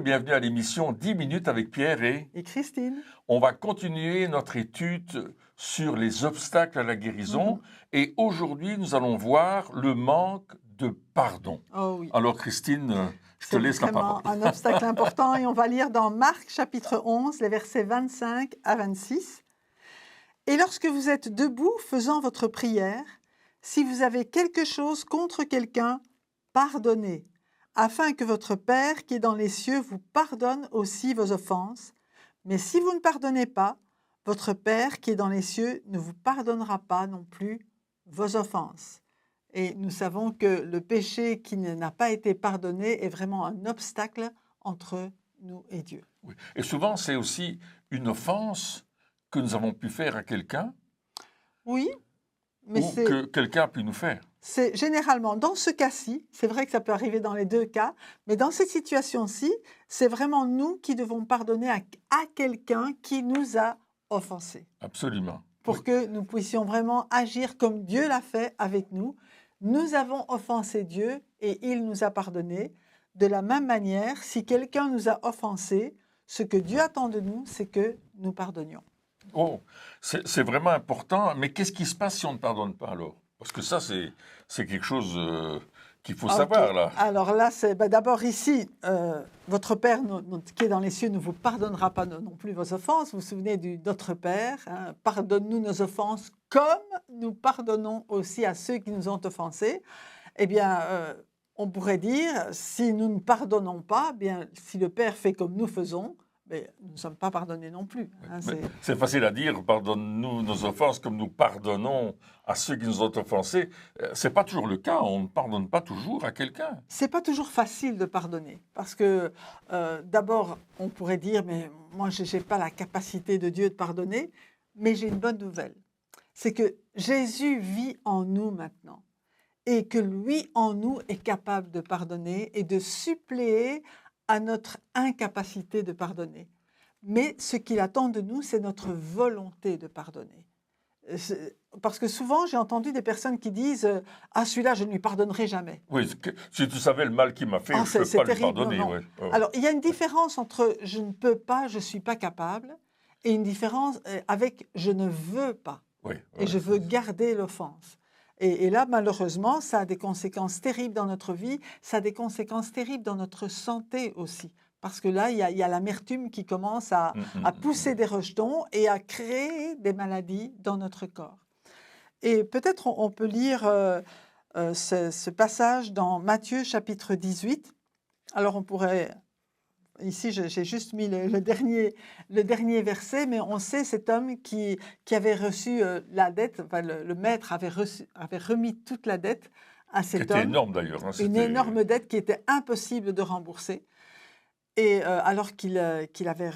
bienvenue à l'émission 10 minutes avec Pierre Et Christine. On va continuer notre étude sur les obstacles à la guérison et aujourd'hui nous allons voir le manque de pardon. Oh oui. Alors Christine, je te laisse la parole. C'est vraiment un obstacle important et on va lire dans Marc chapitre 11, les versets 25 à 26. Et lorsque vous êtes debout faisant votre prière, si vous avez quelque chose contre quelqu'un, pardonnez, afin que votre Père qui est dans les cieux vous pardonne aussi vos offenses. Mais si vous ne pardonnez pas, votre Père qui est dans les cieux ne vous pardonnera pas non plus vos offenses. Et nous savons que le péché qui n'a pas été pardonné est vraiment un obstacle entre nous et Dieu. Oui. Et souvent, c'est aussi une offense que nous avons pu faire à quelqu'un Oui, mais ou que quelqu'un a pu nous faire. C'est généralement, dans ce cas-ci, c'est vrai que ça peut arriver dans les deux cas, mais dans cette situation-ci, c'est vraiment nous qui devons pardonner à quelqu'un qui nous a offensés. Absolument. Pour que nous puissions vraiment agir comme Dieu l'a fait avec nous. Nous avons offensé Dieu et il nous a pardonné. De la même manière, si quelqu'un nous a offensés, ce que Dieu attend de nous, c'est que nous pardonnions. Oh, c'est vraiment important. Mais qu'est-ce qui se passe si on ne pardonne pas alors? Parce que ça, c'est quelque chose qu'il faut savoir, là. Alors là, c'est d'abord ici, votre Père qui est dans les cieux ne vous pardonnera pas non plus vos offenses. Vous vous souvenez du notre Père, hein, pardonne-nous nos offenses comme nous pardonnons aussi à ceux qui nous ont offensés. Eh bien, on pourrait dire, si nous ne pardonnons pas, bien, si le Père fait comme nous faisons, mais nous ne sommes pas pardonnés non plus. Hein, c'est facile à dire, pardonne-nous nos offenses comme nous pardonnons à ceux qui nous ont offensés. Ce n'est pas toujours le cas, on ne pardonne pas toujours à quelqu'un. Ce n'est pas toujours facile de pardonner, parce que d'abord, on pourrait dire, mais moi, je n'ai pas la capacité de Dieu de pardonner, mais j'ai une bonne nouvelle. C'est que Jésus vit en nous maintenant, et que lui, en nous, est capable de pardonner et de suppléer à notre incapacité de pardonner. Mais ce qu'il attend de nous, c'est notre volonté de pardonner. Parce que souvent, j'ai entendu des personnes qui disent « Ah, celui-là, je ne lui pardonnerai jamais. » Oui, si tu savais le mal qu'il m'a fait, je ne peux pas lui pardonner. Non, non. Ouais. Alors, il y a une différence entre « je ne peux pas, je ne suis pas capable » et une différence avec « je ne veux pas oui, » et je veux garder l'offense. Et là, malheureusement, ça a des conséquences terribles dans notre vie, ça a des conséquences terribles dans notre santé aussi. Parce que là, il y a l'amertume qui commence à pousser des rejetons et à créer des maladies dans notre corps. Et peut-être on peut lire ce passage dans Matthieu chapitre 18. Alors on pourrait... Ici, j'ai juste mis le dernier verset, mais on sait cet homme qui avait reçu la dette, enfin le maître avait remis toute la dette à cet homme. C'était énorme d'ailleurs. Hein, une énorme dette qui était impossible de rembourser. Et alors qu'il avait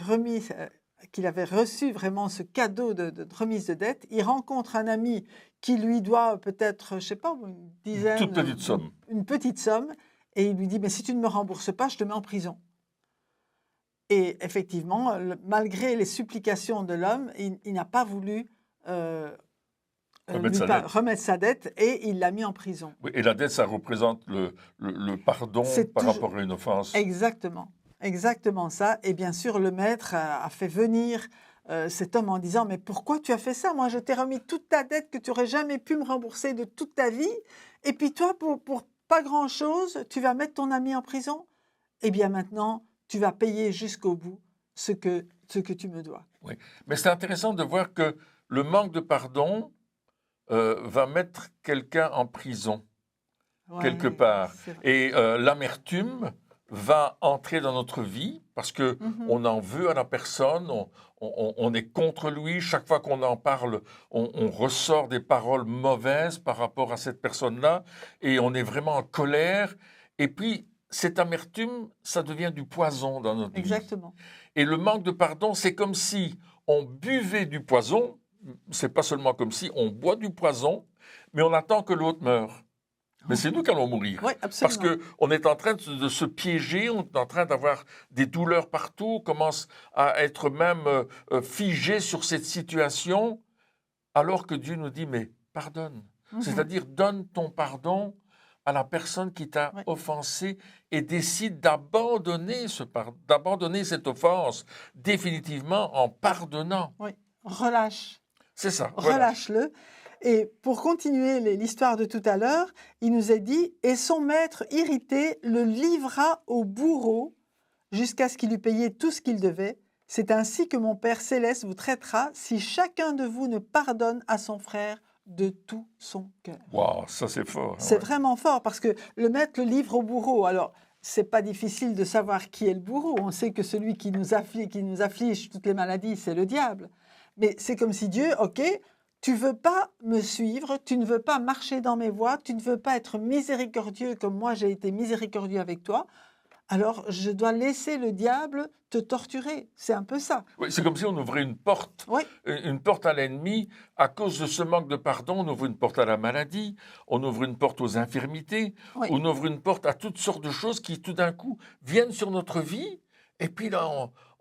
reçu vraiment ce cadeau de remise de dette, il rencontre un ami qui lui doit peut-être, je ne sais pas, une dizaine... Toute petite somme. Une petite somme, et il lui dit, mais si tu ne me rembourses pas, je te mets en prison. Et effectivement, malgré les supplications de l'homme, il n'a pas voulu remettre sa dette et il l'a mis en prison. Oui, et la dette, ça représente le pardon par rapport à une offense. Exactement, exactement ça. Et bien sûr, le maître a fait venir cet homme en disant « Mais pourquoi tu as fait ça? Moi, je t'ai remis toute ta dette que tu n'aurais jamais pu me rembourser de toute ta vie. Et puis toi, pour pas grand-chose, tu vas mettre ton ami en prison? Eh bien maintenant... tu vas payer jusqu'au bout ce que tu me dois. » Oui, mais c'est intéressant de voir que le manque de pardon va mettre quelqu'un en prison, quelque part. Et l'amertume va entrer dans notre vie parce qu'on en veut à la personne, on est contre lui. Chaque fois qu'on en parle, on ressort des paroles mauvaises par rapport à cette personne-là et on est vraiment en colère. Et puis, cette amertume, ça devient du poison dans notre vie. Exactement. Et le manque de pardon, c'est comme si on buvait du poison. C'est pas seulement comme si on boit du poison, mais on attend que l'autre meure. Mais c'est nous qui allons mourir. Oui, absolument. Parce qu'on est en train de se piéger, on est en train d'avoir des douleurs partout, on commence à être même figé sur cette situation, alors que Dieu nous dit, mais pardonne. C'est-à-dire, donne ton pardon à la personne qui t'a Oui. offensé et décide d'abandonner d'abandonner cette offense définitivement en pardonnant. Oui, relâche. C'est ça, relâche. Relâche-le. Et pour continuer l'histoire de tout à l'heure, il nous est dit, et son maître irrité le livra au bourreau jusqu'à ce qu'il eût payé tout ce qu'il devait. C'est ainsi que mon Père céleste vous traitera si chacun de vous ne pardonne à son frère de tout son cœur. Waouh, ça c'est fort. C'est ouais. vraiment fort parce que le maître le livre au bourreau. Alors, c'est pas difficile de savoir qui est le bourreau. On sait que celui qui nous afflige toutes les maladies, c'est le diable. Mais c'est comme si Dieu, ok, tu veux pas me suivre, tu ne veux pas marcher dans mes voies, tu ne veux pas être miséricordieux comme moi j'ai été miséricordieux avec toi. Alors, je dois laisser le diable te torturer. C'est un peu ça. Oui, c'est comme si on ouvrait une porte Oui, à l'ennemi. À cause de ce manque de pardon, on ouvre une porte à la maladie, on ouvre une porte aux infirmités, oui. on ouvre une porte à toutes sortes de choses qui, tout d'un coup, viennent sur notre vie. Et puis là,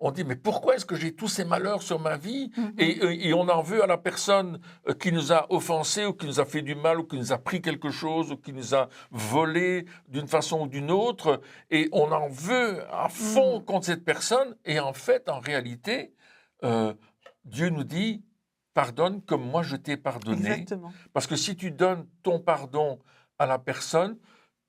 on dit, mais pourquoi est-ce que j'ai tous ces malheurs sur ma vie? Et on en veut à la personne qui nous a offensés ou qui nous a fait du mal ou qui nous a pris quelque chose ou qui nous a volé d'une façon ou d'une autre. Et on en veut à fond contre cette personne. Et en fait, en réalité, Dieu nous dit, pardonne comme moi je t'ai pardonné. Exactement. Parce que si tu donnes ton pardon à la personne,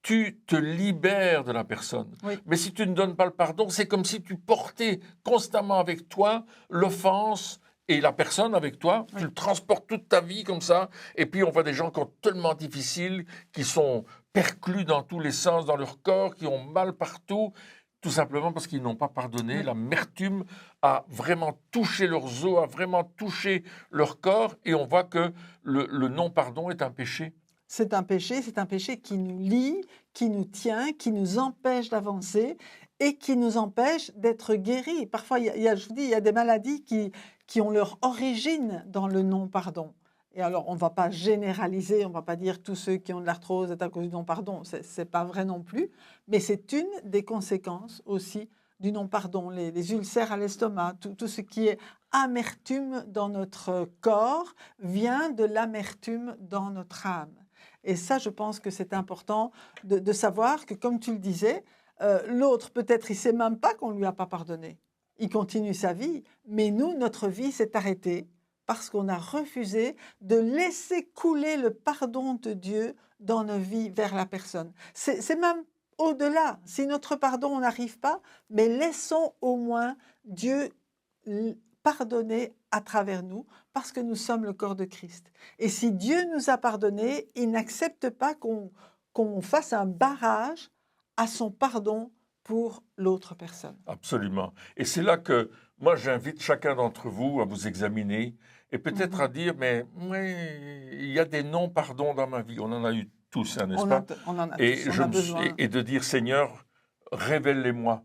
tu te libères de la personne. Oui. Mais si tu ne donnes pas le pardon, c'est comme si tu portais constamment avec toi l'offense et la personne avec toi. Oui. Tu le transportes toute ta vie comme ça. Et puis on voit des gens qui ont tellement difficile, qui sont perclus dans tous les sens dans leur corps, qui ont mal partout, tout simplement parce qu'ils n'ont pas pardonné. Oui. L'amertume a vraiment touché leurs os, a vraiment touché leur corps. Et on voit que le non-pardon est un péché. C'est un péché qui nous lie, qui nous tient, qui nous empêche d'avancer et qui nous empêche d'être guéris. Parfois, je vous dis, il y a des maladies qui ont leur origine dans le non-pardon. Et alors, on ne va pas généraliser, on ne va pas dire tous ceux qui ont de l'arthrose c'est à cause du non-pardon, ce n'est pas vrai non plus, mais c'est une des conséquences aussi du non-pardon, les ulcères à l'estomac, tout ce qui est amertume dans notre corps vient de l'amertume dans notre âme. Et ça, je pense que c'est important de savoir que, comme tu le disais, l'autre, peut-être, il ne sait même pas qu'on ne lui a pas pardonné. Il continue sa vie, mais nous, notre vie s'est arrêtée parce qu'on a refusé de laisser couler le pardon de Dieu dans nos vies vers la personne. C'est même au-delà. Si notre pardon, on n'arrive pas, mais laissons au moins Dieu pardonner à travers nous, parce que nous sommes le corps de Christ. Et si Dieu nous a pardonné, il n'accepte pas qu'on fasse un barrage à son pardon pour l'autre personne. Absolument. Et c'est là que moi, j'invite chacun d'entre vous à vous examiner et peut-être à dire, mais il y a des non-pardons dans ma vie. On en a eu tous, hein, n'est-ce pas? On en a et, tous, on a besoin. Et de dire, Seigneur, révèle-les-moi.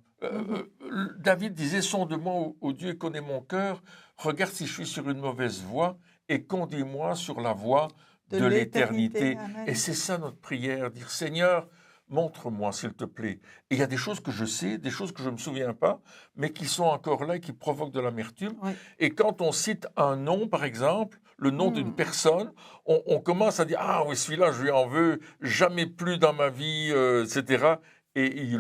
David disait, sonde-moi, ô Dieu, connais mon cœur, regarde si je suis sur une mauvaise voie et conduis-moi sur la voie de l'éternité. Et c'est ça notre prière, dire, Seigneur, montre-moi, s'il te plaît. Et il y a des choses que je sais, des choses que je ne me souviens pas, mais qui sont encore là et qui provoquent de l'amertume. Oui. Et quand on cite un nom, par exemple, le nom d'une personne, on commence à dire, ah oui, celui-là, je lui en veux, jamais plus dans ma vie, etc. Et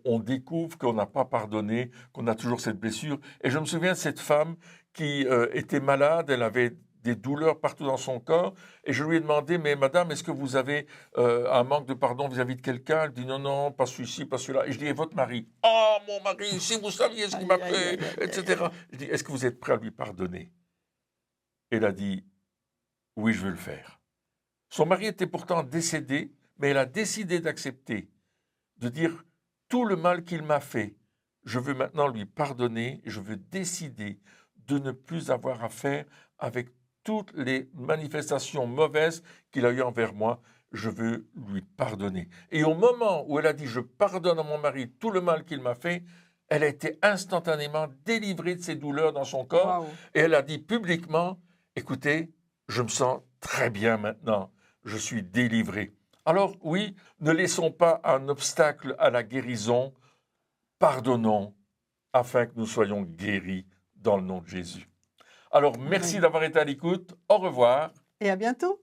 on découvre qu'on n'a pas pardonné, qu'on a toujours cette blessure. Et je me souviens de cette femme qui était malade, elle avait des douleurs partout dans son corps, et je lui ai demandé, mais madame, est-ce que vous avez un manque de pardon vis-à-vis de quelqu'un? Elle dit, non, non, pas celui-ci, pas celui-là. Et je dis, et votre mari? Ah, mon mari, si vous saviez ce qu'il m'a fait, etc. Je dis, est-ce que vous êtes prêt à lui pardonner? Elle a dit, oui, je veux le faire. Son mari était pourtant décédé, mais elle a décidé d'accepter, de dire, tout le mal qu'il m'a fait, je veux maintenant lui pardonner, et je veux décider de ne plus avoir affaire avec toutes les manifestations mauvaises qu'il a eues envers moi, je veux lui pardonner. Et au moment où elle a dit, je pardonne à mon mari tout le mal qu'il m'a fait, elle a été instantanément délivrée de ses douleurs dans son corps. Wow. Et elle a dit publiquement, écoutez, je me sens très bien maintenant, je suis délivrée. Alors oui, ne laissons pas un obstacle à la guérison, pardonnons afin que nous soyons guéris dans le nom de Jésus. Alors merci d'avoir été à l'écoute, au revoir. Et à bientôt.